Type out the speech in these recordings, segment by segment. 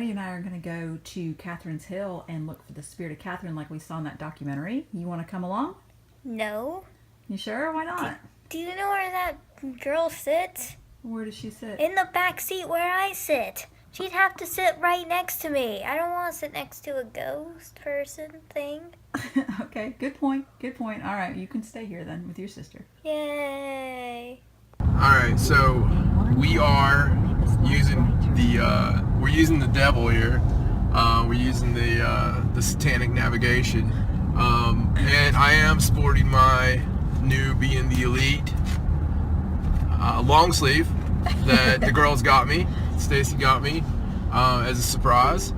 Maddie and I are going to go to Catherine's Hill and look for the spirit of Catherine like we saw in that documentary. You want to come along? No. You sure? Why not? Do you know where that girl sits? Where does she sit? In the back seat where I sit. She'd have to sit right next to me. I don't want to sit next to a ghost person thing. Okay, good point. Good point. All right, you can stay here then with your sister. Yay. Alright, so we are using the devil here. We're using the satanic navigation. And I am sporting my new Being the Elite long sleeve that the girls got me. Stacey got me as a surprise.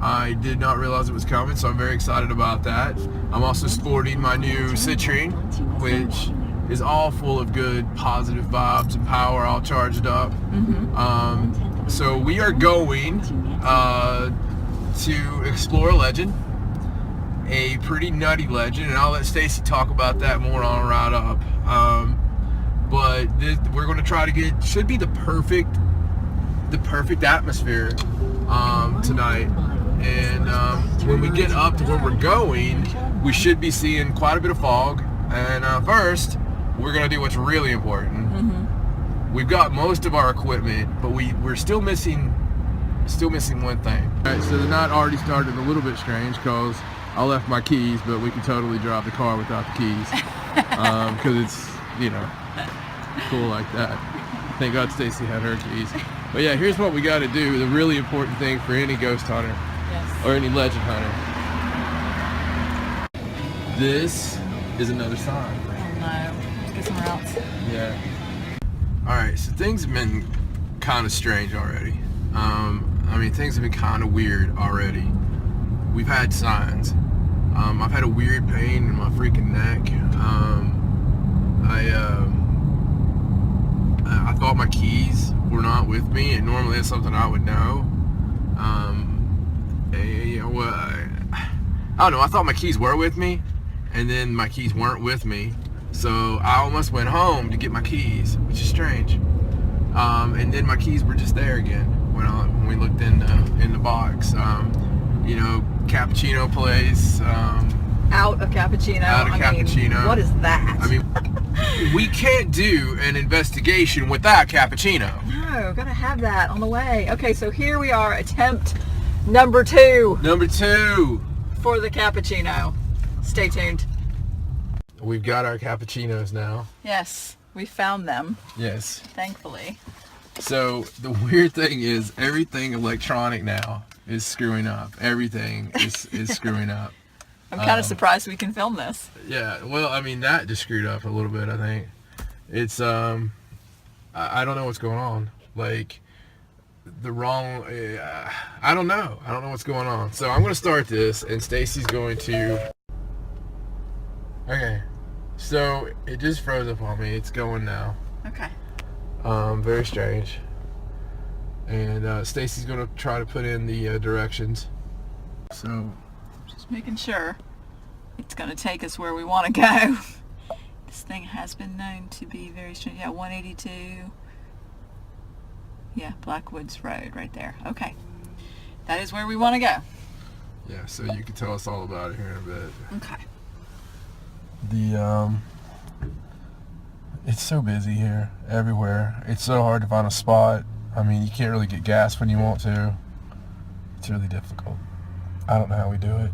I did not realize it was coming, so I'm very excited about that. I'm also sporting my new citrine, which is all full of good positive vibes and power, all charged up. So we are going to explore a legend, a pretty nutty legend, and I'll let Stacey talk about that more on right up. But we're going to try to get, should be the perfect atmosphere tonight. And when we get up to where we're going, we should be seeing quite a bit of fog. And first, we're going to do what's really important. We've got most of our equipment, but we're still missing one thing. All right, so the night already started a little bit strange because I left my keys, but we can totally drive the car without the keys because it's, you know, cool like that. Thank God Stacey had her keys. But yeah, here's what we got to do. The really important thing for any ghost hunter or any legend hunter. This is another sign. Oh no, let's go somewhere else. Yeah. Alright, so things have been kind of strange already. I mean, things have been kind of weird already. We've had signs. I've had a weird pain in my freaking neck. I thought my keys were not with me, and normally that's something I would know. I don't know, I thought my keys were with me, and then my keys weren't with me. So I almost went home to get my keys, which is strange. And then my keys were just there again when we looked in the box. You know, cappuccino place. Out of cappuccino. Out of cappuccino. Mean, what is that? I mean, we can't do an investigation without cappuccino. No, gotta have that on the way. Okay, so here we are, attempt number 2. Number 2. For the cappuccino. Stay tuned. We've got our cappuccinos now. Yes, we found them. Yes. Thankfully. So the weird thing is everything electronic now is screwing up. Everything is screwing up. I'm kind of surprised we can film this. Yeah, well, I mean, that just screwed up a little bit, I think. It's, I don't know what's going on. Like, the wrong, I don't know. I don't know what's going on. So I'm going to start this, and Stacey's going to, okay. So it just froze up on me. It's going now. Okay. Very strange. And Stacey's going to try to put in the directions. So just making sure it's going to take us where we want to go. This thing has been known to be very strange. Yeah, 182. Yeah, Blackwoods Road right there. Okay. That is where we want to go. yeah, so you can tell us all about it here in a bit. Okay. It's so busy here, everywhere. It's so hard to find a spot. I mean, you can't really get gas when you want to. It's really difficult. I don't know how we do it.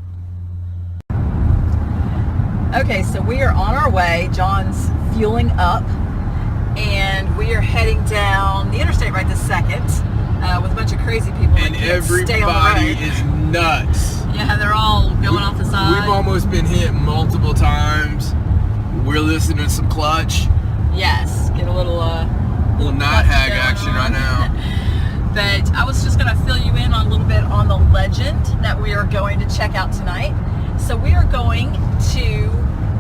Okay, so we are on our way. John's fueling up, and we are heading down the interstate right this second with a bunch of crazy people. And everybody is nuts. Yeah, they're all going off the side. We've almost been hit multiple times. We're listening to some Clutch. Yes, get a little night hag action right now. But I was just going to fill you in on a little bit on the legend that we are going to check out tonight. So we are going to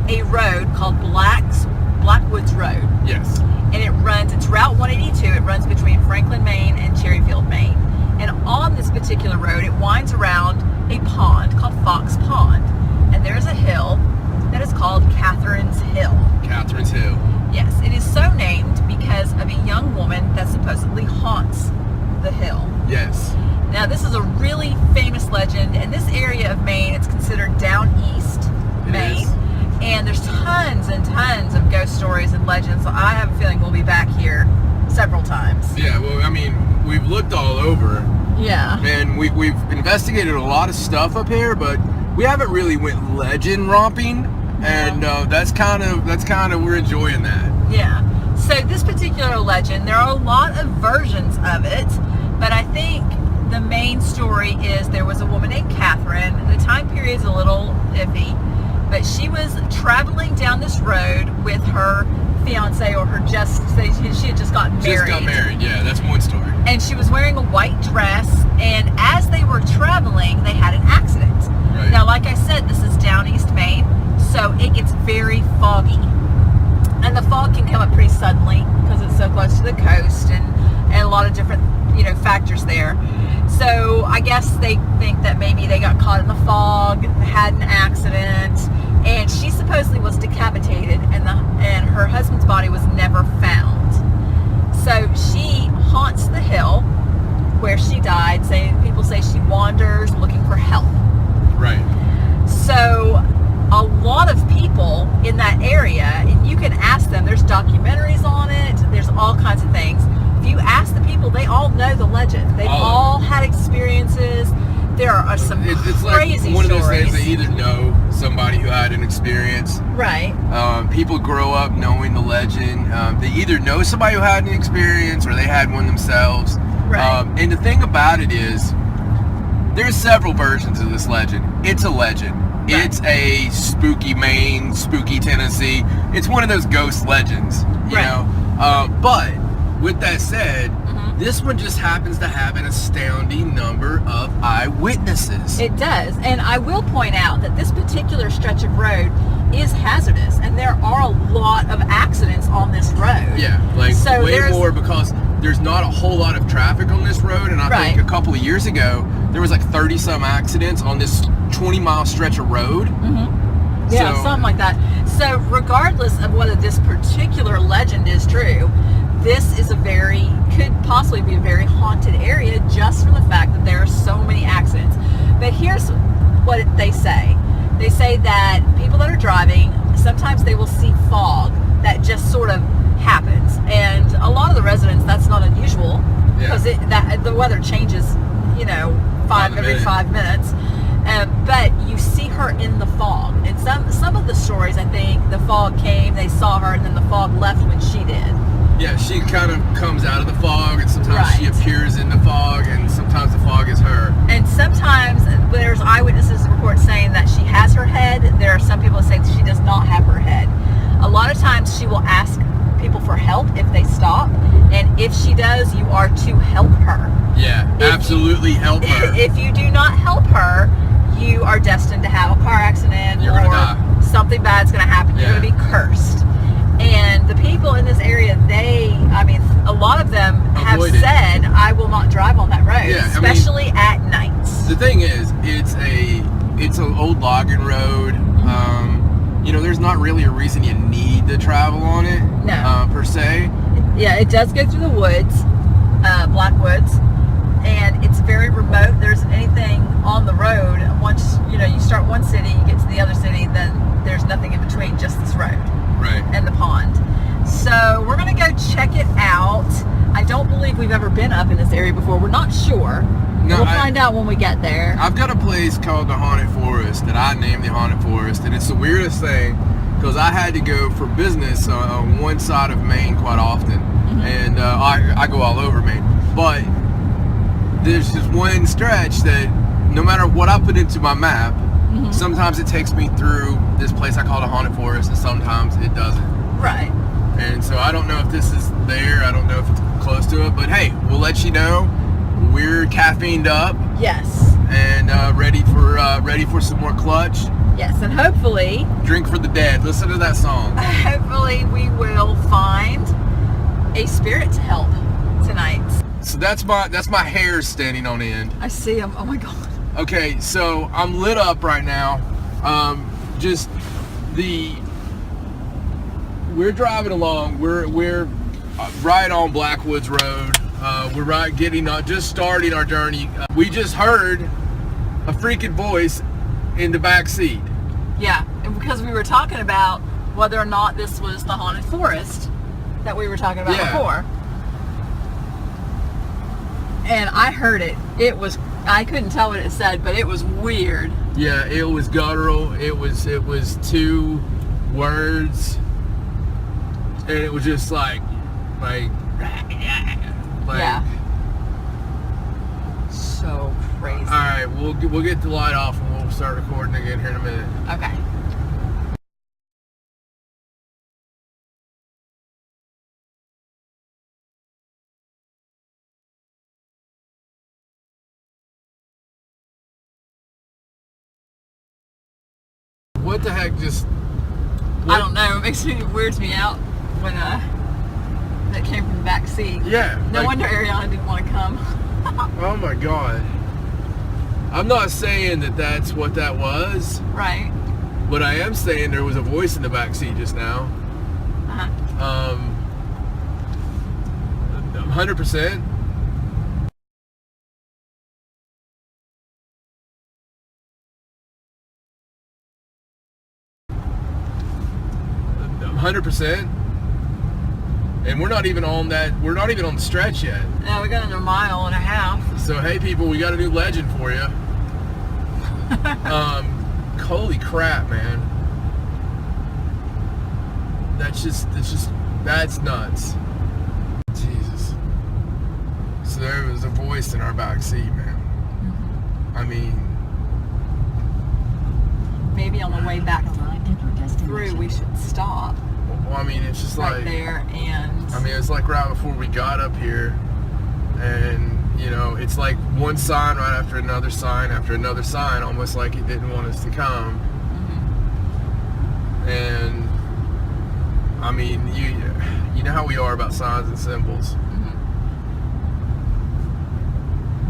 a road called Blackwoods Road. Yes. And it's Route 182. It runs between Franklin, Maine and Cherryfield, Maine. And on this particular road, it winds around a pond called Fox Pond. And there's a hill that is called Catherine's Hill. Catherine's Hill. Yes, it is so named because of a young woman that supposedly haunts the hill. Yes. Now, this is a really famous legend. In this area of Maine, it's considered down east Maine. And there's tons and tons of ghost stories and legends. So I have a feeling we'll be back here several times. Yeah, well, I mean, we've looked all over. Yeah. And we've investigated a lot of stuff up here, but we haven't really went legend romping. And that's kind of we're enjoying that. Yeah. So this particular legend, there are a lot of versions of it, but I think the main story is there was a woman named Catherine. The time period's a little iffy, but she was traveling down this road with her fiance, or she had just gotten married. Just got married, yeah, that's one story. And she was wearing a white dress, and as they were traveling, they had an accident. Right. Now, like I said, this is down East Maine, so it gets very foggy. And the fog can come up pretty suddenly because it's so close to the coast and a lot of different, factors there. So I guess they think that maybe they got caught in the fog, had an accident, and she supposedly was decapitated, and her husband's body was never found. So she haunts the hill where she died. People say she wanders looking for help. Right. So a lot of people in that area, and you can ask them, there's documentaries on it, there's all kinds of things. If you ask the people, they all know the legend. They've all had experiences. There are some it's crazy like one stories. of those things, they either know somebody who had an experience. Right. People grow up knowing the legend. They either know somebody who had an experience or they had one themselves. Right. And the thing about it is, there's several versions of this legend. It's a legend. Right. It's a spooky Maine, spooky Tennessee. It's one of those ghost legends, you know. But with that said, this one just happens to have an astounding number of eyewitnesses. It does. And I will point out that this particular stretch of road is hazardous, and there are a lot of accidents on this road. Yeah, like way more, because there's not a whole lot of traffic on this road, and I think a couple of years ago there was like 30 some accidents on this 20-mile stretch of road. Yeah, so, something like that. So regardless of whether this particular legend is true, this is could possibly be a very haunted area just from the fact that there are so many accidents. But here's what they say. They say that people that are driving, sometimes they will see fog that just sort of happens. And a lot of the residents, that's not unusual, because the weather changes, every 5 minutes. But you see her in the fog. And some of the stories, I think, the fog came, they saw her, and then the fog left when she did. Yeah, she kind of comes out of the fog, and sometimes she appears in the fog, and sometimes the fog is her. And sometimes there's eyewitnesses report saying that she has her head. There are some people that say she does not have her head. A lot of times she will ask people for help if they stop, and if she does, you are to help her. Yeah, absolutely help her. If you do not help her, you are destined to have a car accident, You're gonna die. Something bad's going to happen. You're going to be cursed. And the people in this area, a lot of them have said, I will not drive on that road, especially at nights. The thing is, it's an old logging road. There's not really a reason you need to travel on it, per se. Yeah, it does go through the woods, black woods, and it's very remote. There isn't anything on the road. Once, you start one city, you get to the other city, then there's nothing in between, just this road. Right. And the pond. So we're going to go check it out. I don't believe we've ever been up in this area before. We're not sure. We'll find out when we get there. I've got a place called the Haunted Forest that I named the Haunted Forest, and it's the weirdest thing because I had to go for business on one side of Maine quite often, and I go all over Maine. But there's just one stretch that no matter what I put into my map, sometimes it takes me through this place I call the Haunted Forest, and sometimes it doesn't. Right. And so I don't know if this is there. I don't know if it's close to it. But hey, we'll let you know. We're caffeined up. Yes. And ready for some more clutch. Yes, and hopefully... Drink for the dead. Listen to that song. Hopefully we will find a spirit to help tonight. So that's my hair standing on end. I see them. Oh my God. Okay, so I'm lit up right now. We're driving along. We're right on Blackwoods Road. We're just starting our journey. We just heard a freaking voice in the back seat. Yeah, and because we were talking about whether or not this was the haunted forest that we were talking about before. And I heard it. I couldn't tell what it said, but it was weird. Yeah, it was guttural. It was 2 words. And it was just like Yeah. So crazy. Alright, we'll get the light off and we'll start recording again here in a minute. Okay. What the heck just... I don't know. It weirds me out when that came from the back seat. Yeah. No wonder Ariana didn't want to come. Oh my god. I'm not saying that that's what that was. Right. But I am saying there was a voice in the back seat just now. 100%. And we're not even on the stretch yet. No, we got another 1.5 miles. So hey people, we got a new legend for you. Holy crap, man. That's nuts. Jesus. So there was a voice in our back seat, man. I mean, maybe on the way back through we should stop. Well, I mean, it's just right like there, and I mean, it's like right before we got up here, and you know, it's like one sign right after another sign, almost like it didn't want us to come. And I mean, you know how we are about signs and symbols.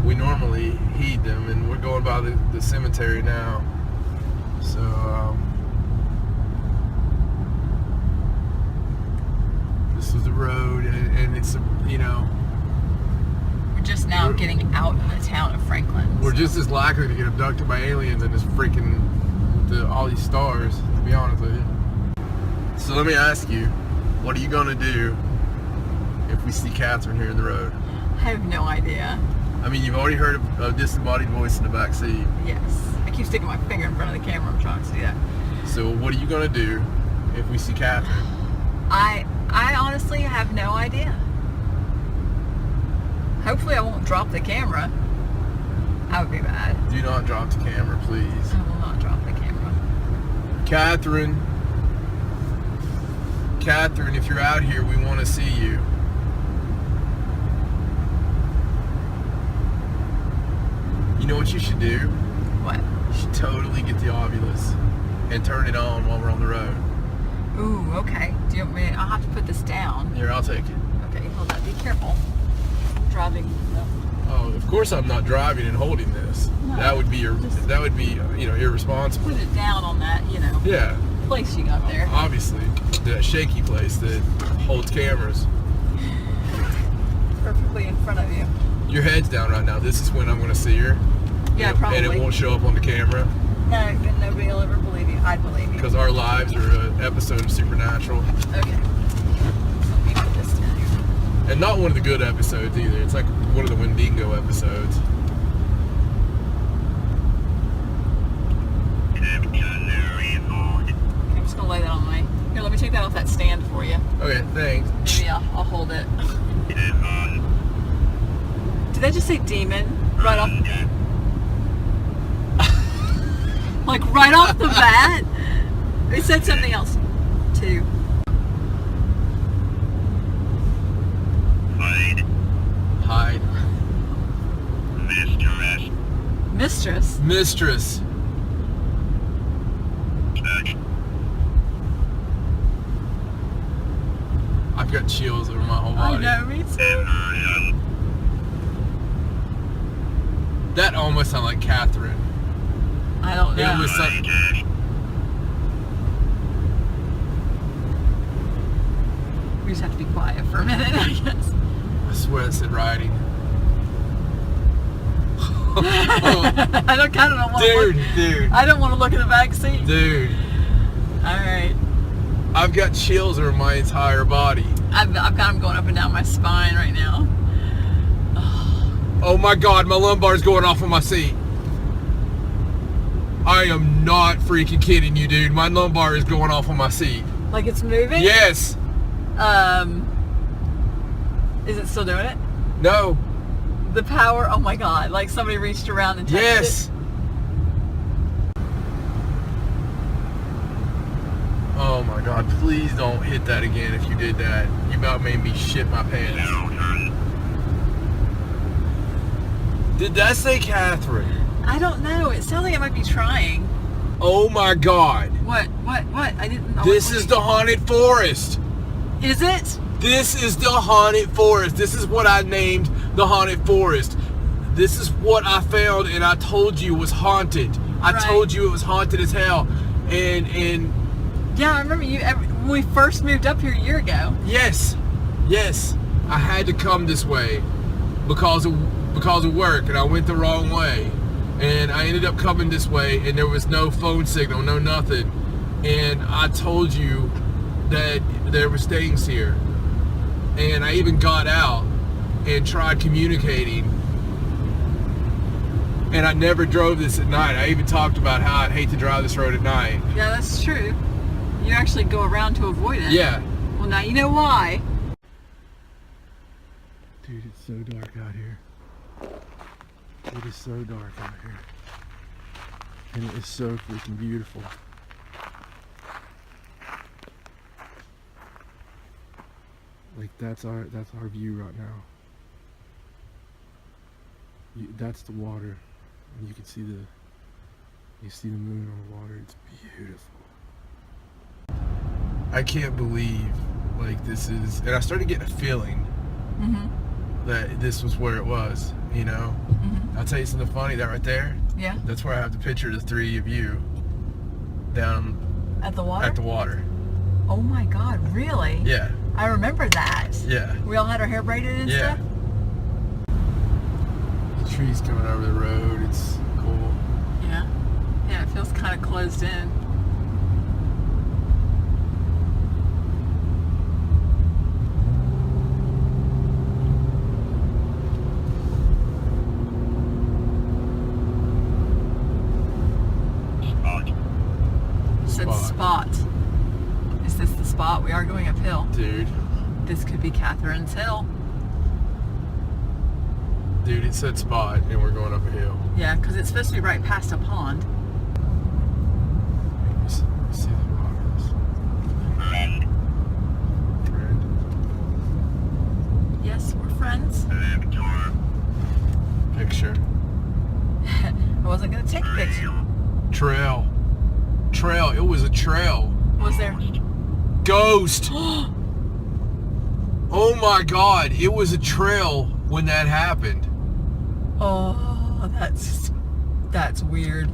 We normally heed them, and we're going by the cemetery now. So this is the road, and it's, you know, we're just now getting out of the town of Franklin. We're just as likely to get abducted by aliens than this freaking all these stars, to be honest with you. So let me ask you, what are you gonna do if we see Catherine here in the road? I have no idea. I mean, you've already heard a disembodied voice in the back seat. Yes. I keep sticking my finger in front of the camera. I'm trying to do that. So what are you gonna do if we see Catherine? I honestly have no idea. Hopefully I won't drop the camera. That would be bad. Do not drop the camera, please. I will not drop the camera. Catherine, if you're out here, we want to see you. You know what you should do? What? You should totally get the Ovilus and turn it on while we're on the road. Ooh, okay. Do you want me? I'll have to put this down. Here, I'll take it. Okay, hold on. Be careful. Driving. No. Oh, of course I'm not driving and holding this. No, that would be you know, irresponsible. Put it down on that, you know, Yeah. place you got there. Obviously, that shaky place that holds cameras. Perfectly in front of you. Your head's down right now. This is when I'm going to see her. Yeah, probably. And it won't show up on the camera. No, and nobody will ever believe you. I'd believe you. Because our lives are an episode of Supernatural. Okay. Let me put this down here. And not one of the good episodes either. It's like one of the Wendigo episodes. I'm just going to lay that on my... Here, let me take that off that stand for you. Okay, thanks. Maybe I'll hold it. Did I just say demon? Right off... like right off the bat? It said something else, too. Hide. Mistress? Mistress. I've got chills over my whole body. I know, me too. That almost sounded like Catherine. I don't know. It was something. We just have to be quiet for a minute, I guess. I swear it said riding. I don't kind of don't want to look. Dude. I don't want to look in the back seat. Dude. All right. I've got chills over my entire body. I've got them going up and down my spine right now. Oh my God, my lumbar's going off on my seat. I am not freaking kidding you, dude. My lumbar is going off on my seat. Like it's moving? Yes. Is it still doing it? No. The power, oh my God, like somebody reached around and touched it. Yes. Oh my God, please don't hit that again if you did that. You about made me shit my pants. Did that say Catherine? I don't know. It sounds like it might be trying. Oh my God. What? I didn't know. This is the haunted forest. Is it? This is the haunted forest. This is what I named the haunted forest. This is what I found, and I told you it was haunted. I told you it was haunted as hell. And yeah, I remember you when we first moved up here a year ago. yes, I had to come this way because of work, and I went the wrong way, and I ended up coming this way, and there was no phone signal, no nothing, and I told you that there was things here, and I even got out and tried communicating, and I never drove this at night. I even talked about how I'd hate to drive this road at night. Yeah, that's true. You actually go around to avoid it. Yeah. Well, now you know why. Dude, it's so dark out here. It is so dark out here. And it is so freaking beautiful. Like that's our view right now. That's the water. And you can see the moon on the water. It's beautiful. I can't believe like this is, and I started getting a feeling that this was where it was, you know? I'll tell you something funny, that right there, Yeah. that's where I have the picture of the three of you down At the water? at the water. Oh my God, really? Yeah. I remember that. Yeah. We all had our hair braided and Yeah. stuff? The trees coming over the road, it's cool. Yeah. Yeah, it feels kind of closed in. Spot. Is this the spot? We are going uphill. Dude, This could be Catherine's Hill. it said spot, and we're going up a hill. Yeah, because it's supposed to be right past a pond. Let me see the rocks. Friend. Yes, we're friends. Picture. I wasn't going to take a picture. Trail. It was a trail. Was there? Ghost. Oh my God, it was a trail when that happened. Oh, that's weird.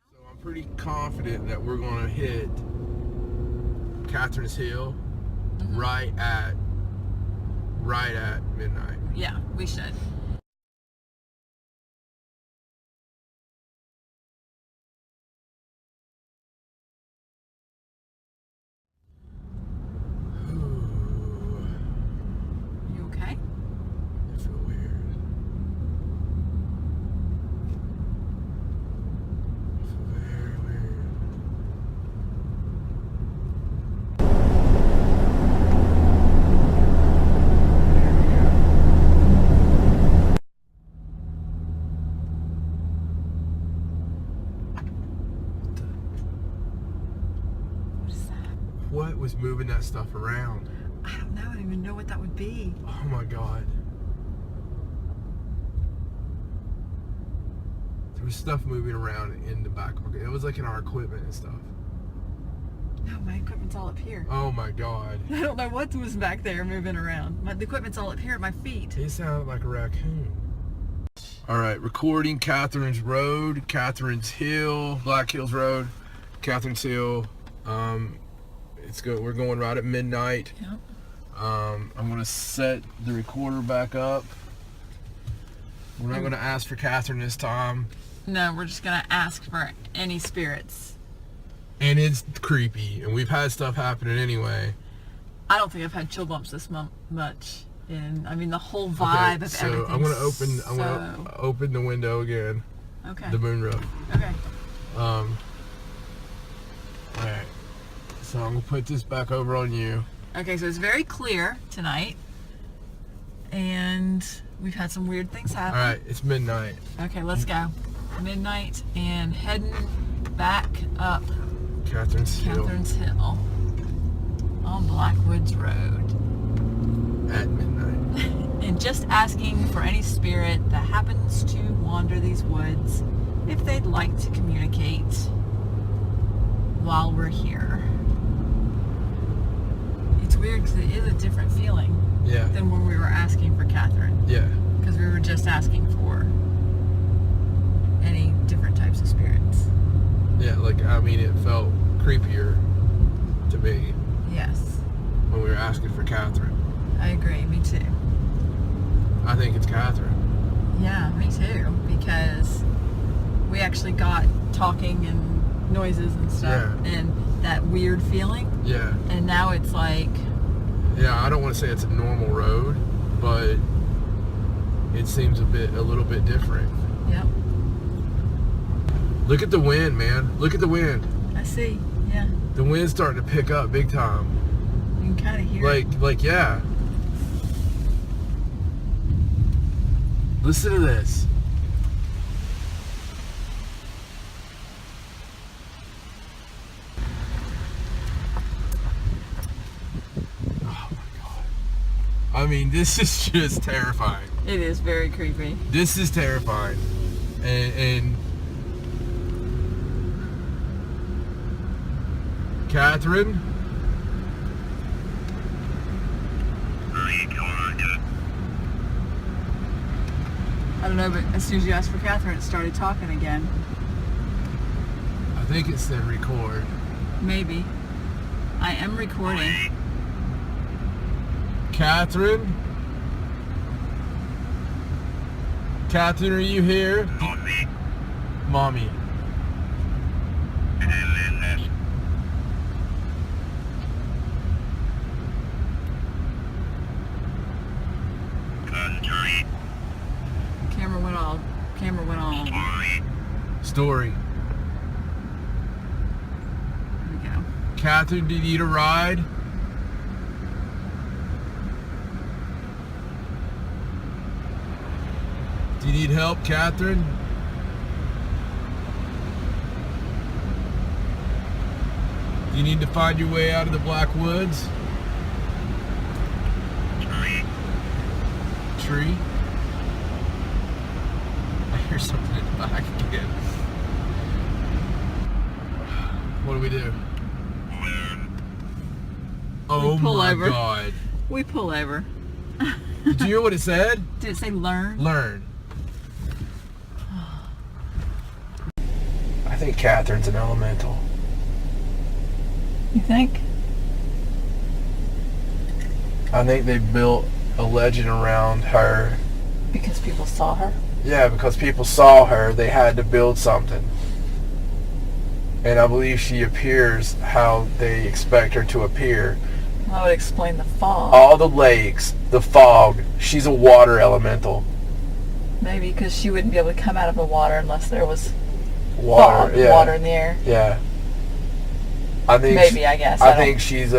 So I'm pretty confident that we're gonna hit Catherine's Hill right at midnight. Yeah, we should. You okay? I feel weird. I feel very weird. What is that? What was moving that stuff around? I don't know. I don't even know what that would be. Oh my God. There was stuff moving around in the back. It was like in our equipment and stuff. No, my equipment's all up here. Oh my God. I don't know what was back there moving around. The equipment's all up here at my feet. It sounded like a raccoon. All right, recording Catherine's Road, Catherine's Hill, Black Hills Road, Catherine's Hill. We're going right at midnight. Yep. I'm gonna set the recorder back up. We're not gonna ask for Catherine this time. No, we're just gonna ask for any spirits. And it's creepy, and we've had stuff happening anyway. I don't think I've had chill bumps this much. And I mean the whole vibe of so everything. I'm gonna open the window again. Okay. The moonroof. Okay. All right. So I'm gonna put this back over on you. Okay, so it's very clear tonight. And we've had some weird things happen. All right, it's midnight. Okay, let's go. Midnight and heading back up Catherine's Hill Hill on Blackwoods Road. at midnight. And just asking for any spirit that happens to wander these woods if they'd like to communicate while we're here. It's weird because it is a different feeling Yeah. than when we were asking for Catherine. Yeah. Because we were just asking for any different types of spirits. Yeah, like, I mean, it felt creepier to me Yes, when we were asking for Catherine. I agree. Me too. I think it's Catherine. Yeah, me too. Because we actually got talking and noises and stuff, Yeah. and that weird feeling. Yeah. And now it's like, Yeah, I don't want to say it's a normal road, but it seems a little bit different. yep, Look at the wind, man. Look at the wind. I see. Yeah, The wind's starting to pick up big time. you can kind of hear it. Like, yeah. Listen to this. Oh my God. I mean, this is just terrifying. It is very creepy. This is terrifying. And Catherine? I don't know, but as soon as you asked for Catherine, it started talking again. I think it said record. Maybe. I am recording. Catherine? Catherine, are you here? Mommy. Camera went on. Story. Here we go. Catherine, did you need a ride? Do you need help, Catherine? Do you need to find your way out of the Black Woods? Tree? I hear something in the back again. What do we do? Oh pull my over. God. We pull over. Did you hear what it said? Did it say learn? Learn. I think Catherine's an elemental. You think? I think they built a legend around her. Because people saw her? Yeah, because people saw her, they had to build something. And I believe she appears how they expect her to appear. That would explain the fog. All the lakes, the fog, she's a water elemental. Maybe because she wouldn't be able to come out of the water unless there was Water, fog, yeah. water in the air. Yeah. I think Maybe, I guess. I think she's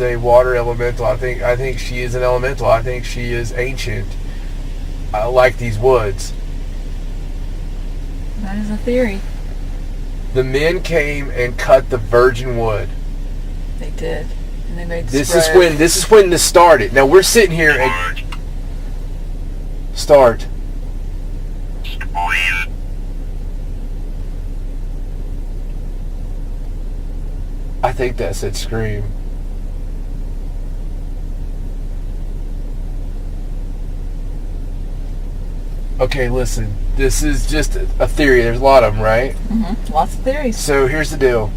a water elemental. I think she is an elemental. I think she is ancient. I like these woods. That is a theory. The men came and cut the virgin wood. They did. And they made This is when this started. Now we're sitting here at start. I think that said scream. Okay, listen. This is just a theory. There's a lot of them, right? Mm-hmm. Lots of theories. So here's the deal.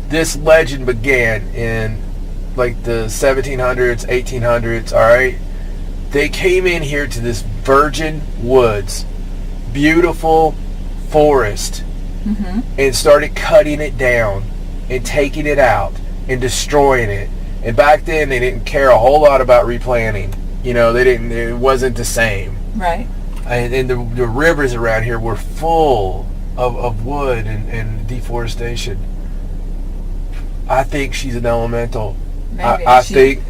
This legend began in like the 1700s, 1800s, all right? They came in here to this virgin woods, beautiful forest, and started cutting it down and taking it out and destroying it. And back then they didn't care a whole lot about replanting. You know, it wasn't the same. Right. And the rivers around here were full of wood and deforestation. I think she's an elemental. Maybe. I think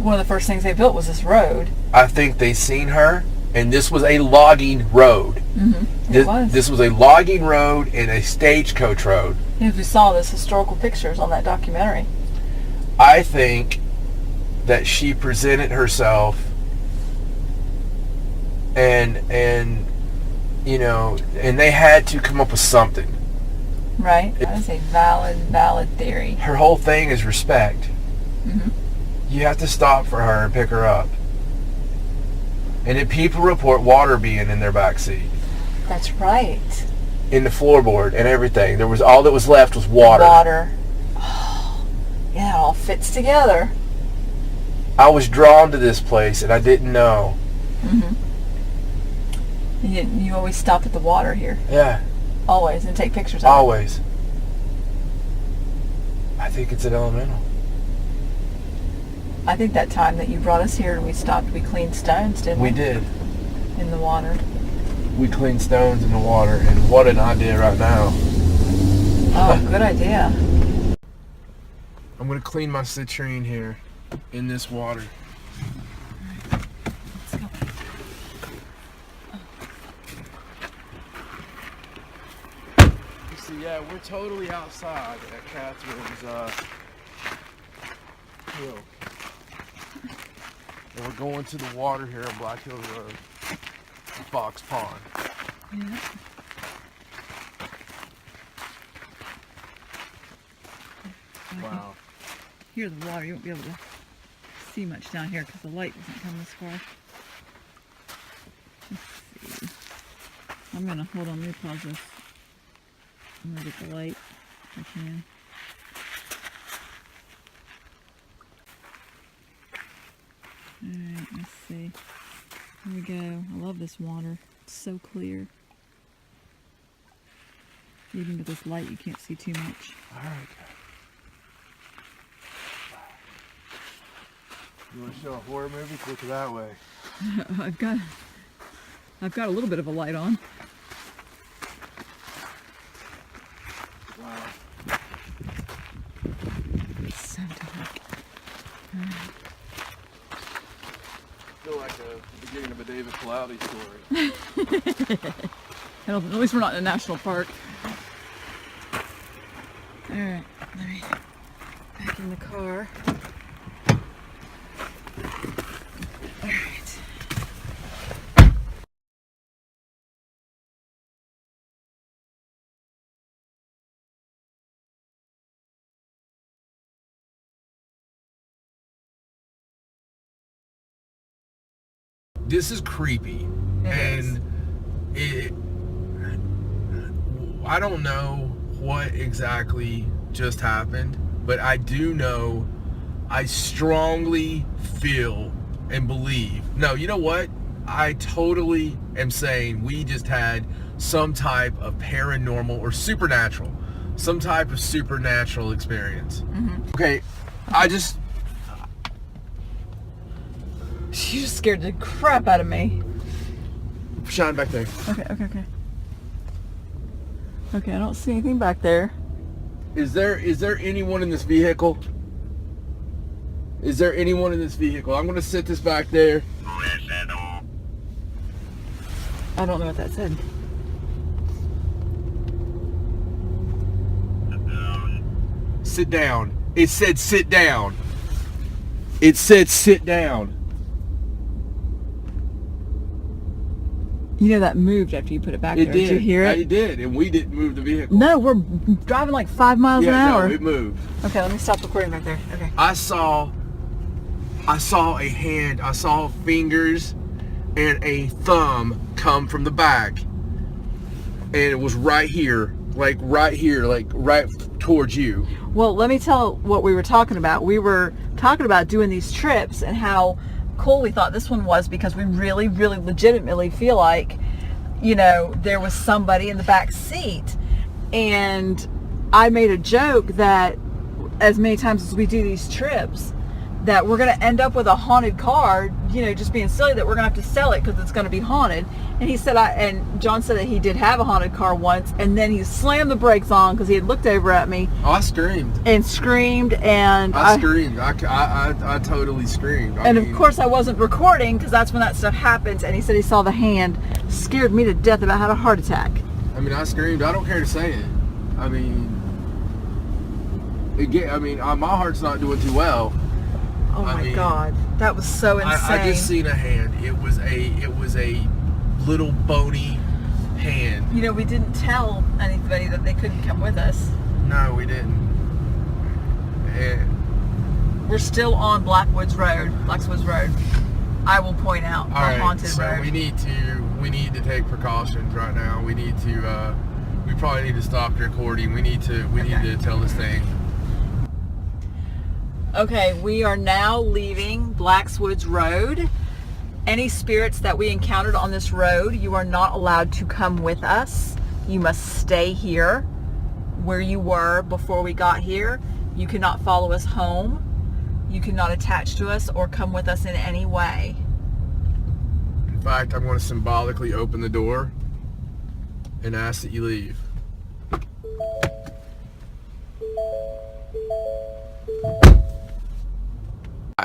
one of the first things they built was this road. I think they seen her, and this was a logging road. This was a logging road and a stagecoach road. If we saw this historical pictures on that documentary. I think that she presented herself and you know, and they had to come up with something. Right. That is a valid theory. Her whole thing is respect. You have to stop for her and pick her up. And then people report water being in their backseat, That's right. in the floorboard and everything. There was all that was left was water. Oh, yeah, it all fits together. I was drawn to this place and I didn't know. You always stop at the water here. Yeah, Always, and take pictures of it. always. I think it's an elemental. I think that time that you brought us here and we stopped, we cleaned stones, didn't we? We did. In the water. We cleaned stones in the water, and what an idea right now. Oh, good idea. I'm going to clean my citrine here in this water. Let's go. You see, yeah, we're totally outside at Catherine's hill. And we're going to the water here on Black Hill Road, Fox Pond. Yeah. Wow. Here's the water. You won't be able to see much down here because the light doesn't come this far. Let's see. I'm going to, hold on, let me pause this. I'm going to get the light if I can. Alright, let's see. Here we go. I love this water. It's so clear. Even with this light, you can't see too much. Alright. You want to show a horror movie? Look that way. I've got a little bit of a light on. Wow. It's so dark. I feel like the beginning of a David Cloudy story. At least we're not in a national park. Alright, let me back in the car. Alright. This is creepy. And I don't know what exactly just happened, but I do know I strongly feel and believe. No, you know what? I totally am saying we just had some type of paranormal or supernatural, some type of supernatural experience. Okay, She just scared the crap out of me. Shine back there. Okay. Okay, I don't see anything back there. Is there anyone in this vehicle? Is there anyone in this vehicle? I'm gonna sit this back there. I don't know what that said. Sit down. It said sit down. It said sit down. You know that moved after you put it back It there. did. Did you hear it? It did, and we didn't move the vehicle. No, we're driving like 5 miles an hour. No, it moved. Okay, let me stop recording back there. Okay. I saw a hand. I saw fingers. and a thumb come from the back, and it was right here, like right towards you. Well, let me tell what we were talking about. We were talking about doing these trips and how cool we thought this one was, because we really, really legitimately feel like, you know, there was somebody in the back seat. And I made a joke that as many times as we do these trips, that we're going to end up with a haunted car, you know, just being silly, that we're going to have to sell it because it's going to be haunted. And he said, and John said that he did have a haunted car once, and then he slammed the brakes on because he had looked over at me. Oh, I screamed. And screamed, and I screamed. I totally screamed. I mean, of course I wasn't recording because that's when that stuff happens. And he said he saw the hand. Scared me to death about had a heart attack. I mean, I screamed. I don't care to say it. I mean, my heart's not doing too well. Oh my God, that was so insane. I just seen a hand. It was a little bony hand. You know, we didn't tell anybody that they couldn't come with us. No, we didn't. And we're still on Blackswoods Road. I will point out the haunted road. We need to take precautions right now. We probably need to stop the recording. We need to tell this thing. Okay, we are now leaving Blackswoods Road. Any spirits that we encountered on this road, you are not allowed to come with us. You must stay here where you were before we got here. You cannot follow us home. You cannot attach to us or come with us in any way. In fact, I'm going to symbolically open the door and ask that you leave.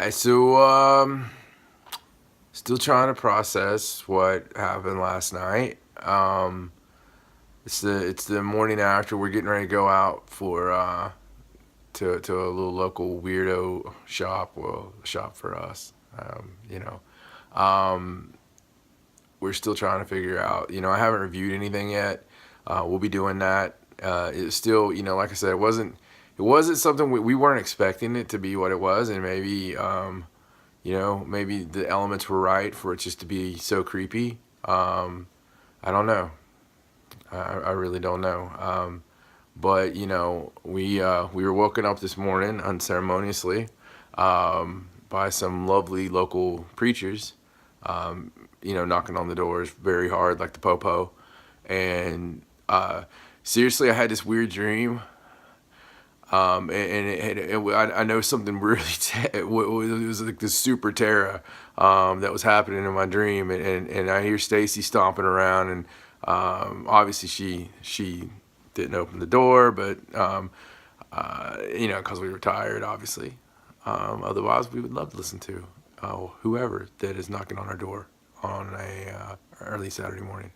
So, still trying to process what happened last night. It's the morning after. We're getting ready to go out for to a little local weirdo shop. Well, a shop for us, you know. We're still trying to figure out. You know, I haven't reviewed anything yet. We'll be doing that. It's still, you know, like I said, it wasn't something we weren't expecting it to be what it was, and maybe you know, maybe the elements were right for it just to be so creepy. I don't know. I really don't know. But you know, we were woken up this morning unceremoniously by some lovely local preachers. You know, knocking on the doors very hard, like the popo. And seriously, I had this weird dream. I know something really, it was like this super terror that was happening in my dream, and I hear Stacey stomping around, and obviously she didn't open the door, but you know, because we were tired, obviously. Otherwise, we would love to listen to whoever that is knocking on our door on a early Saturday morning.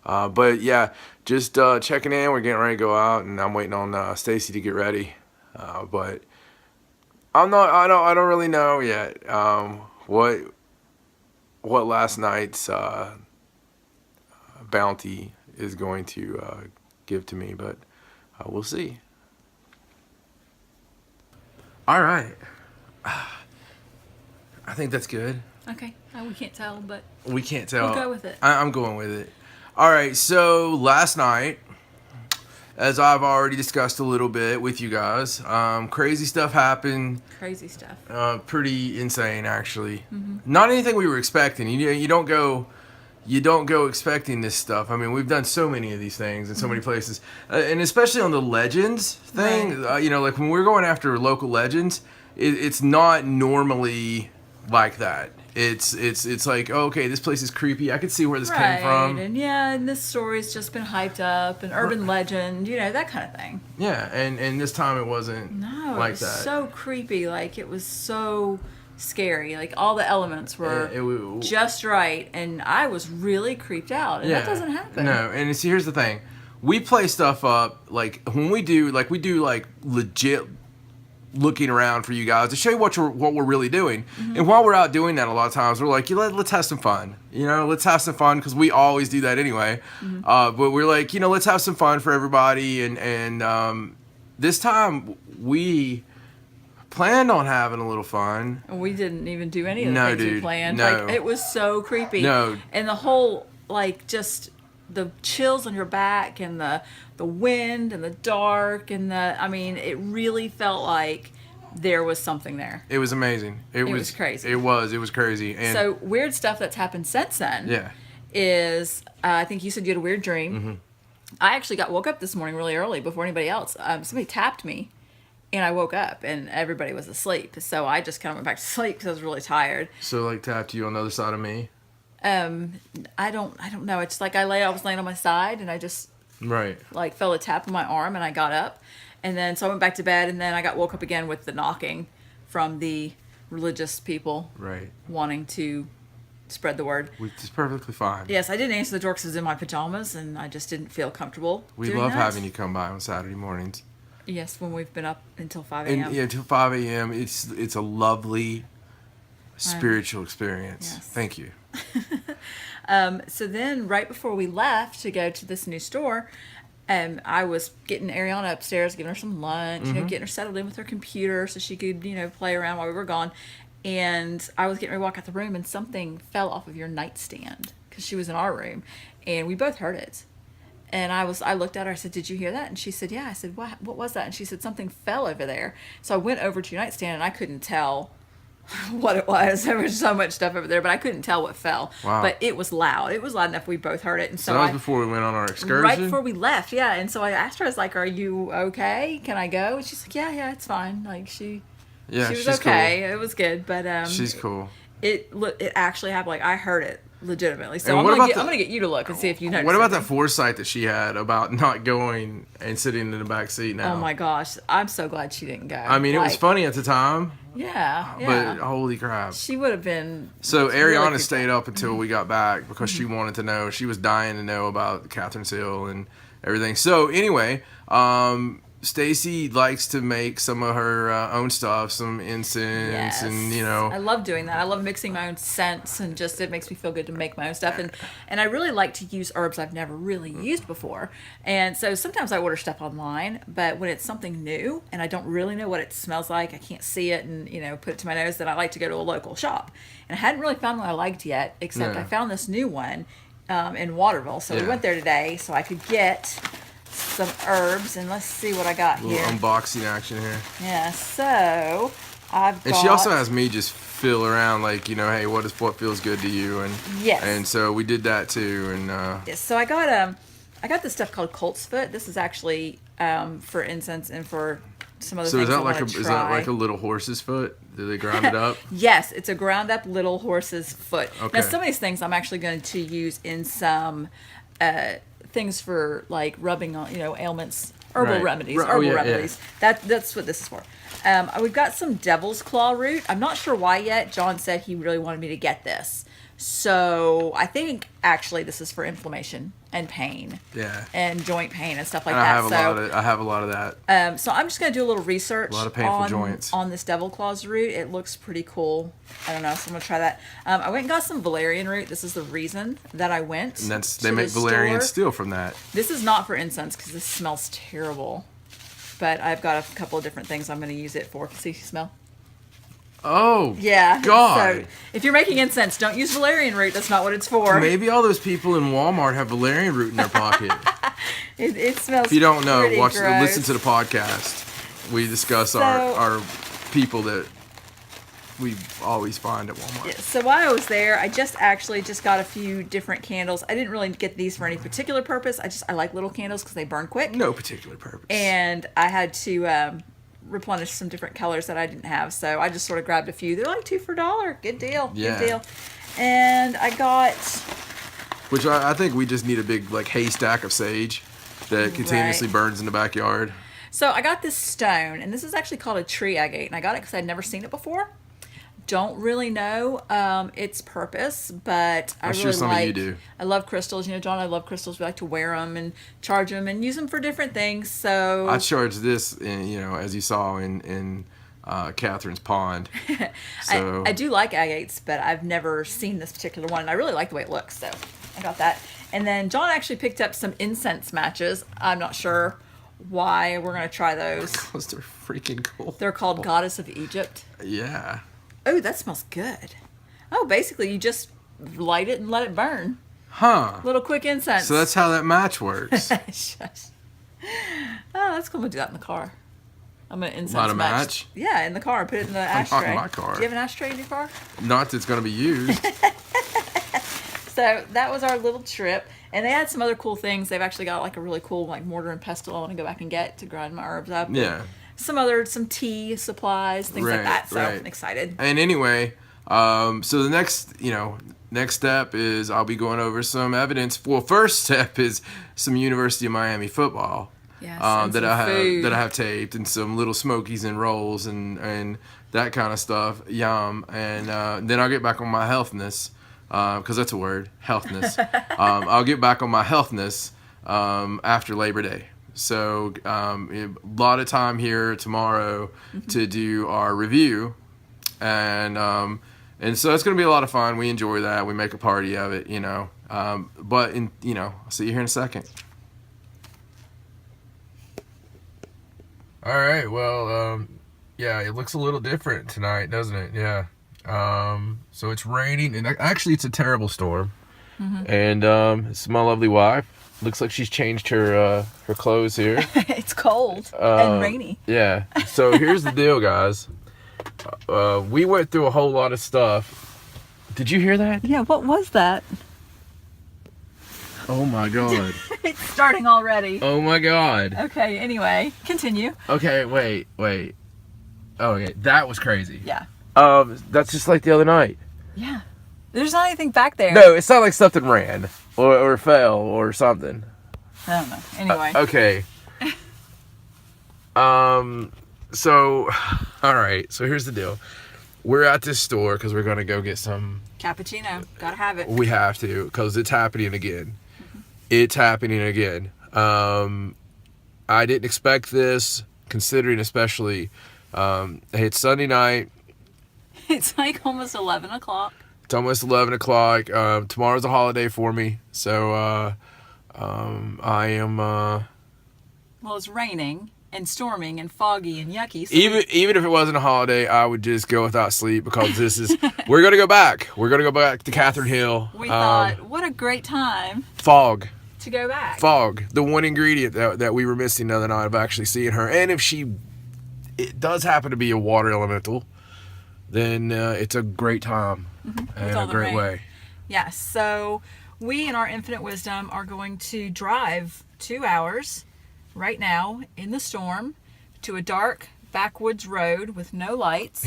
But yeah, just checking in. We're getting ready to go out, and I'm waiting on Stacey to get ready. But I don't really know yet what last night's bounty is going to give to me, but we'll see. All right, I think that's good. Okay, we can't tell, but we can't tell. We'll go with it. I'm going with it. All right, so last night, as I've already discussed a little bit with you guys, crazy stuff happened. Crazy stuff. Pretty insane, actually. Mm-hmm. Not anything we were expecting. You don't go expecting this stuff. I mean, we've done so many of these things in so many places, and especially on the legends thing. Right. You know, like when we're going after local legends, it's not normally like that. It's like, oh, okay, this place is creepy. I could see where this came from. And this story's just been hyped up, an urban legend, you know, that kind of thing. Yeah, and this time it wasn't like that. So creepy, like it was so scary. Like all the elements were just right, and I was really creeped out, and that doesn't happen. No, and see, here's the thing. We play stuff up, like when we do legit looking around for you guys to show you what we're really doing. Mm-hmm. And while we're out doing that, a lot of times we're like, let's have some fun. You know, let's have some fun, because we always do that anyway. Mm-hmm. But we're like, you know, let's have some fun for everybody. And this time we planned on having a little fun. We didn't even do any of the things we planned. No. Like, it was so creepy. No. And the whole, like, just the chills on your back and the wind and the dark and I mean, it really felt like there was something there. It was amazing. It was crazy. It was crazy. And so weird stuff that's happened since then. Yeah. Is I think you said you had a weird dream. Mm-hmm. I actually woke up this morning really early before anybody else. Somebody tapped me, and I woke up, and everybody was asleep. So I just kind of went back to sleep because I was really tired. So like tapped you on the other side of me. I don't know. It's like I was laying on my side, and I just Right. like felt a tap on my arm, and I got up, and then so I went back to bed, and then I woke up again with the knocking from the religious people. Right. Wanting to spread the word. Which is perfectly fine. Yes, I didn't answer the door because I was in my pajamas, and I just didn't feel comfortable. We doing love that. having you come by on Saturday mornings. Yes, when we've been up until 5 a.m. And yeah, until 5 a.m. It's a lovely spiritual experience. Yes. Thank you. So then, right before we left to go to this new store, I was getting Ariana upstairs, giving her some lunch, getting her settled in with her computer so she could, play around while we were gone. And I was getting ready to walk out the room, and something fell off of your nightstand because she was in our room, and we both heard it. And I looked at her. I said, "Did you hear that?" And she said, "Yeah." I said, "What was that?" And she said, "Something fell over there." So I went over to your nightstand, and I couldn't tell what it was. There was so much stuff over there, but I couldn't tell what fell. Wow. But it was loud. It was loud enough we both heard it. And So that was before we went on our excursion? Right before we left, yeah. And so I asked her, I was like, "Are you okay? Can I go?" And she's like, "Yeah, it's fine." Like she was she's okay. cool. It was good, but She's cool. It actually happened. Like I heard it legitimately. So And I'm what gonna about get you to look and see if you notice. What about that anything. foresight that she had about not going and sitting in the back seat now? Oh my gosh, I'm so glad she didn't go. I mean, it was funny at the time, Yeah, but holy crap. she would have been. So really Ariana freaked stayed out. up until we got back because she wanted to know. She was dying to know about Catherine's Hill and everything. So anyway, Stacey likes to make some of her own stuff, some incense, Yes. and I love doing that. I love mixing my own scents, and just it makes me feel good to make my own stuff. And I really like to use herbs I've never really used before. And so sometimes I order stuff online, but when it's something new and I don't really know what it smells like, I can't see it and put it to my nose, then I like to go to a local shop. And I hadn't really found one I liked yet, except Yeah. I found this new one in Waterville. So we Yeah. went there today so I could get some herbs, and let's see what I got a little here. unboxing action here. Yeah, so I've got. And she also has me just feel around, like, hey, what feels good to you, and Yes. and so we did that too, and Yes, so I got this stuff called colt's foot. This is actually for incense and for some other so things. is that I like wanna is that try. like a little horse's foot? Do they ground it up? Yes, it's a ground up little horse's foot. Okay. Now some of these things I'm actually going to use in some things for like rubbing on Right. ailments, Oh, herbal yeah. remedies. That's what this is for. We've got some devil's claw root. I'm not sure why yet. John said he really wanted me to get this. So I think actually this is for inflammation and pain. Yeah. And joint pain and stuff like And I that. have a lot of that. So I'm just going to do a little research A lot of painful joints. on this devil claws root. It looks pretty cool. I don't know, so I'm going to try that. I went and got some valerian root. This is the reason that I went. And to they make the valerian store. steel from that. This is not for incense because this smells terrible. But I've got a couple of different things I'm going to use it for. See, smell? Oh, Yeah. God. So if you're making incense, don't use valerian root. That's not what it's for. Maybe all those people in Walmart have valerian root in their pocket. It smells. If you don't know, pretty gross. listen to the podcast. We discuss our people that we always find at Walmart. Yeah, so while I was there, I just got a few different candles. I didn't really get these for any particular purpose. I like little candles because they burn quick. No particular purpose. And I had to replenish some different colors that I didn't have, so I just sort of grabbed a few. They're like 2 for $1. Good deal. Yeah. Good deal. And I got. Which I think we just need a big haystack of sage that continuously Right. burns in the backyard. So I got this stone, and this is actually called a tree agate, and I got it because I'd never seen it before. Don't really know its purpose, but I I'm really sure some like. of you do. I love crystals. John, I love crystals. We like to wear them and charge them and use them for different things. So I charged this, as you saw in Catherine's pond. So I do like agates, but I've never seen this particular one, and I really like the way it looks. So I got that. And then John actually picked up some incense matches. I'm not sure why we're going to try those. Because they're freaking cool. They're called Goddess of Egypt. Yeah. Oh, that smells good. Oh, basically, you just light it and let it burn. Huh. Little quick incense. So that's how that match works. Shush. Oh, that's cool. I'm going to do that in the car. I'm going to incense Light a match? Yeah, in the car. Put it in the ashtray. Not in my car. Do you have an ashtray in your car? Not that's going to be used. So that was our little trip. And they had some other cool things. They've actually got like a really cool like mortar and pestle I want to go back and get to grind my herbs up. Yeah. Some tea supplies, things like that. So I'm excited. And anyway, so the next step is I'll be going over some evidence. Well, first step is some University of Miami football. Yes, that I have taped, and some little smokies and rolls and that kind of stuff. Yum. And then I'll get back on my healthness, because that's a word, healthness. I'll get back on my healthness after Labor Day. So a lot of time here tomorrow to do our review, and so it's going to be a lot of fun. We enjoy that. We make a party of it, But I'll see you here in a second. All right. Well, yeah, it looks a little different tonight, doesn't it? Yeah. So it's raining, and actually it's a terrible storm. And this is my lovely wife. Looks like she's changed her clothes here. It's cold and rainy. Yeah. So here's the deal, guys. We went through a whole lot of stuff. Did you hear that? Yeah, what was that? Oh my God. It's starting already. Oh my God. Okay, anyway, continue. Okay, wait. Oh, okay, that was crazy. Yeah. That's just like the other night. Yeah. There's not anything back there. No, it's not like something ran or fell or something. I don't know. Anyway. Okay. So, all right. So here's the deal. We're at this store because we're going to go get some Cappuccino. Gotta have it. We have to, because it's happening again. It's happening again. I didn't expect this, considering especially, it's Sunday night. It's like almost 11 o'clock. It's almost 11 o'clock. Tomorrow's a holiday for me, so I am... Well, it's raining and storming and foggy and yucky. So even if it wasn't a holiday, I would just go without sleep, because this is... We're going to go back. We're going to go back to Catherine Hill. We thought, what a great time. Fog. To go back. Fog. The one ingredient that we were missing the other night of actually seeing her. And if it does happen to be a water elemental, then it's a great time and a great way. Yes. So we, in our infinite wisdom, are going to drive 2 hours right now in the storm to a dark backwoods road with no lights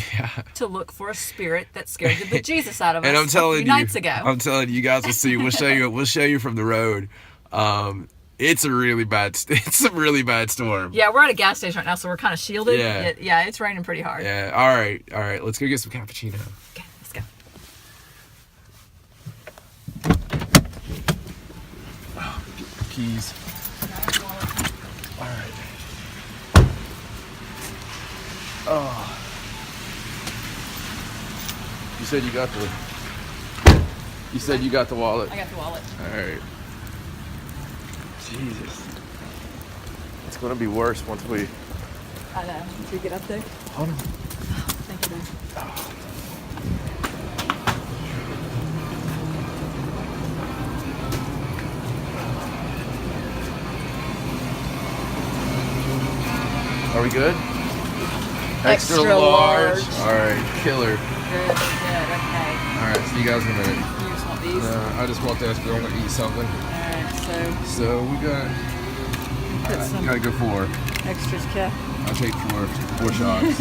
to look for a spirit that scared the bejesus out of us. And I'm telling nights ago. I'm telling you guys will see. We'll show you from the road. It's a really bad storm. Yeah, we're at a gas station right now, so we're kind of shielded. Yeah. It's raining pretty hard. Yeah. All right. Let's go get some cappuccino. Okay, let's go. Oh, get the keys. All right. Oh. You said you got the wallet. I got the wallet. All right. Jesus. It's going to be worse once we... I know. Once we get up there. Hold on. Oh, thank you, man. Are we good? Extra large. All right, killer. Good, okay. All right, see you guys in a minute. You just want these? I just walked out because I want to eat something. Alright, So we got... put some Gotta go 4. extras, Kev. I'll take 4 shots.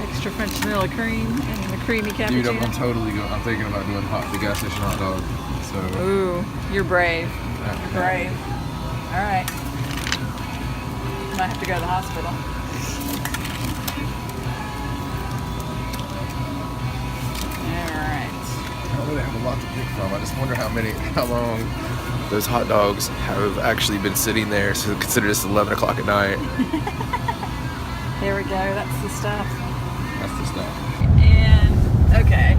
Extra French vanilla cream and the creamy cappuccino. Dude, I'm thinking about doing the gas station hot dog. So... Ooh, you're brave. Yeah. You're brave. Alright. Might have to go to the hospital. Alright. I don't really have a lot to pick from. I just wonder how long those hot dogs have actually been sitting there. So consider this 11 o'clock at night. There we go. That's the stuff. That's the stuff. And, okay.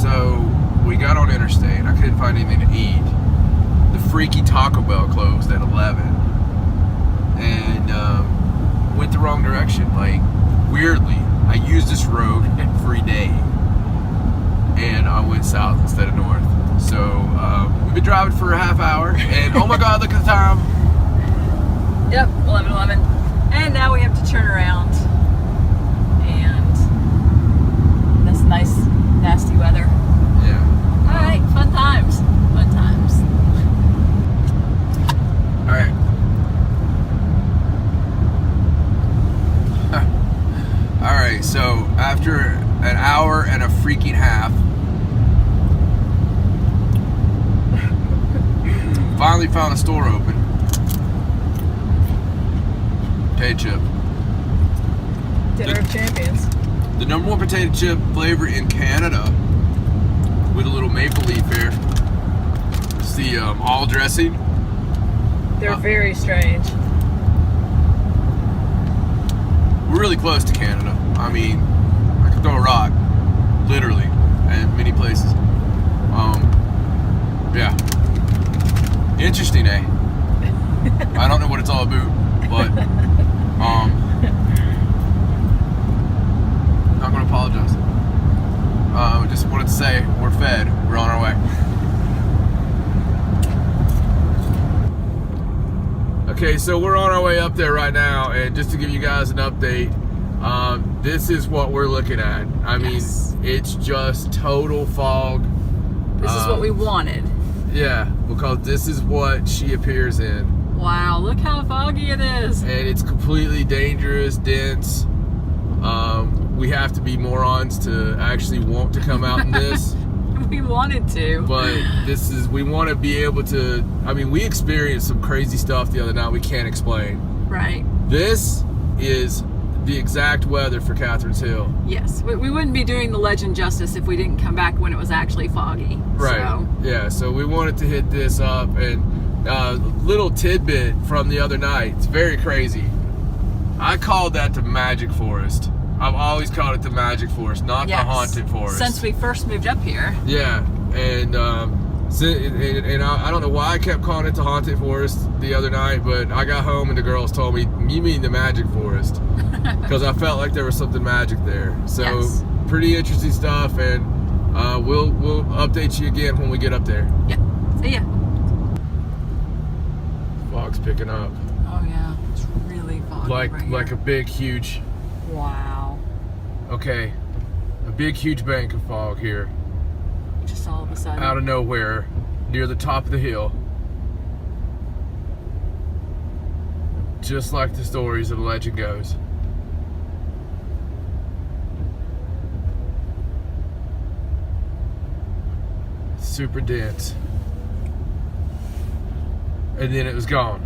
So we got on interstate. I couldn't find anything to eat. The freaky Taco Bell closed at 11, and went the wrong direction. Like, weirdly, I use this road every day, and I went south instead of north. So we've been driving for a half hour, and oh my God, look at the time. Yep, 11:11, and now we have to turn around. And this nice, nasty weather. Yeah. All right, fun times. Fun times. All right. All right. So after an hour and a freaking half, finally found a store open. Potato chip. Dinner of champions. The #1 potato chip flavor in Canada, with a little maple leaf here. It's the all dressing. They're very strange. We're really close to Canada. I mean, I could throw a rock, literally, in many places. Yeah. Interesting, eh? I don't know what it's all about, but not gonna apologize. Just wanted to say we're fed. We're on our way. Okay, so we're on our way up there right now, and just to give you guys an update, this is what we're looking at. I mean, it's just total fog. This is what we wanted. Yeah, because this is what she appears in. Wow, look how foggy it is. And it's completely dangerous, dense. We have to be morons to actually want to come out in this. We wanted to. But we want to be able to, I mean, we experienced some crazy stuff the other night we can't explain. Right. This is the exact weather for Catherine's Hill. Yes, we wouldn't be doing the legend justice if we didn't come back when it was actually foggy. Right. So. Yeah, so we wanted to hit this up, and little tidbit from the other night. It's very crazy. I called that the Magic Forest. I've always called it the Magic Forest, not the Haunted Forest. Since we first moved up here. Yeah, and I don't know why I kept calling it the Haunted Forest the other night, but I got home and the girls told me, you mean the Magic Forest, because I felt like there was something magic there. So pretty interesting stuff, and we'll update you again when we get up there. Yeah. See ya. Fog's picking up. Oh yeah, it's really foggy. Like a big, huge. Wow. Okay, a big, huge bank of fog here. Just all of a sudden. Out of nowhere, near the top of the hill. Just like the stories of the legend goes. Super dense. And then it was gone.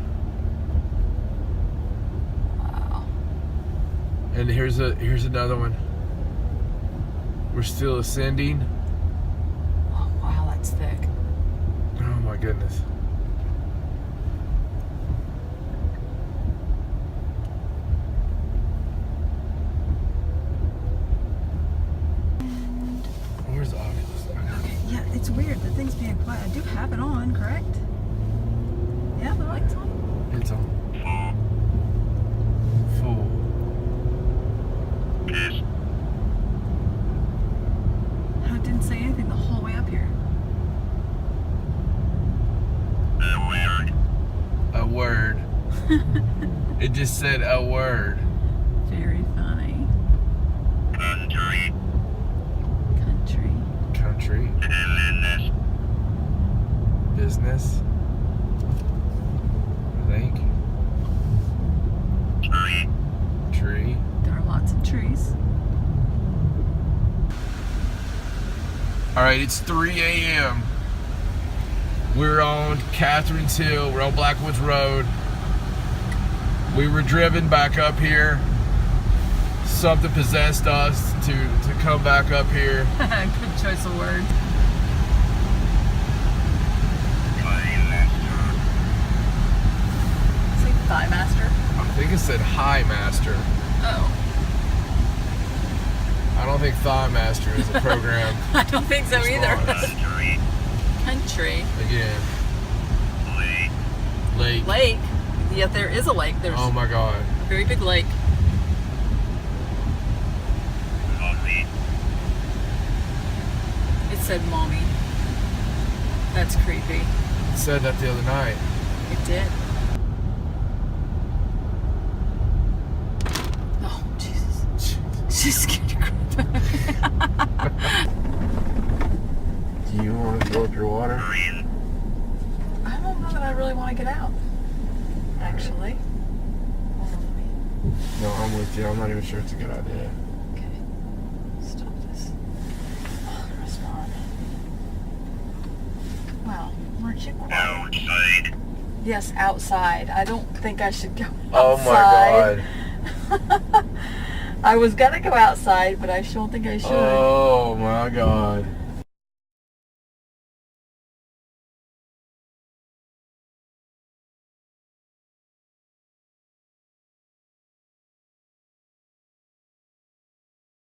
Wow. And here's another one. We're still ascending. Oh wow, that's thick. Oh my goodness. Where's the Oculus? Okay, yeah, it's weird. The thing's being quiet. I do have it on, correct? Yeah, the light's on. It's on. Full. I didn't say anything the whole way up here. A word. It just said a word. Very funny. Country. Country. Business. I think. Tree. There are lots of trees. Alright, it's 3 a.m. We're on Catherine's Hill. We're on Blackwoods Road. We were driven back up here. Something possessed us to come back up here. Good choice of words. Say Thigh Master. I think it said High Master. Oh. I don't think Thigh Master is a program. I don't think so either. Country. Again. Lake. Lake. Yeah, there is a lake. There's Oh my God. a very big lake. It said mommy. That's creepy. It said that the other night. It did. Oh, Jesus. She's scared to crap. Do you want to fill up your water? I don't know that I really want to get out. Actually. Hold on, let me- No, I'm with you. I'm not even sure it's a good idea. Okay. Stop this. Oh, respond. Wow, weren't you quiet? Outside. Yes, outside. I don't think I should go Oh my outside. God. I was gonna go outside, but I don't think I should. Oh my God.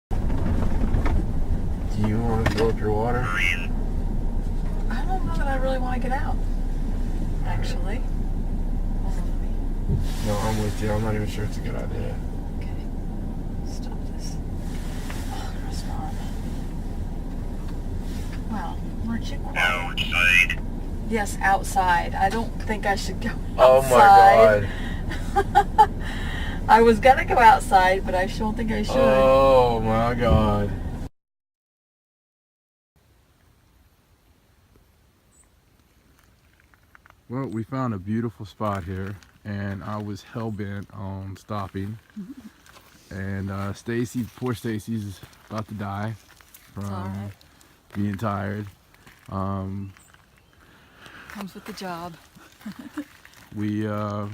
Do you want to fill up your water? I don't know that I really want to get out. Actually. Hold on, let me- No, I'm with you. I'm not even sure it's a good idea. Okay. Stop this. Oh, respond. Wow, weren't you quiet? Outside. Yes, outside. I don't think I should go Oh outside. my God. I was gonna go outside, but I don't think I should. Oh my God. Well, we found a beautiful spot here, and I was hell-bent on stopping. And Stacey, poor Stacey's about to die from alright. being tired. Comes with the job. We are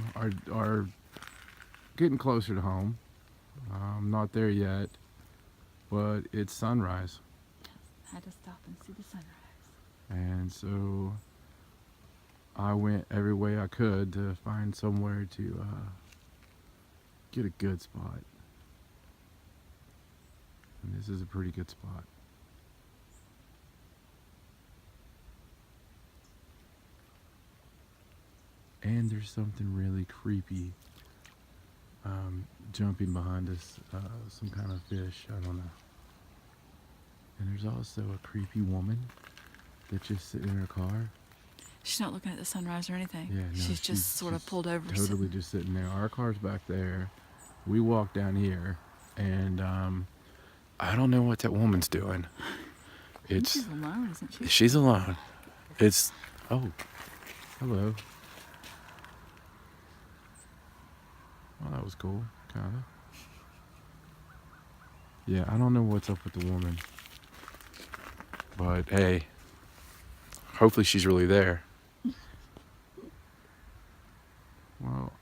getting closer to home. Not there yet, but it's sunrise, Had to stop and see the sunrise. and so I went every way I could to find somewhere to get a good spot. And this is a pretty good spot. And there's something really creepy jumping behind us, some kind of fish, I don't know. And there's also a creepy woman that's just sitting in her car. She's not looking at the sunrise or anything. Yeah, no, she's just sort of pulled over. Totally sitting. just sitting there. Our car's back there. We walk down here, and I don't know what that woman's doing. It's She's alone, isn't she? she's alone. It's oh, hello. Well, that was cool, kind of. Yeah, I don't know what's up with the woman, but hey, hopefully she's really there. Well,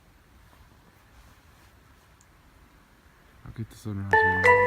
I'll get the sunrise here.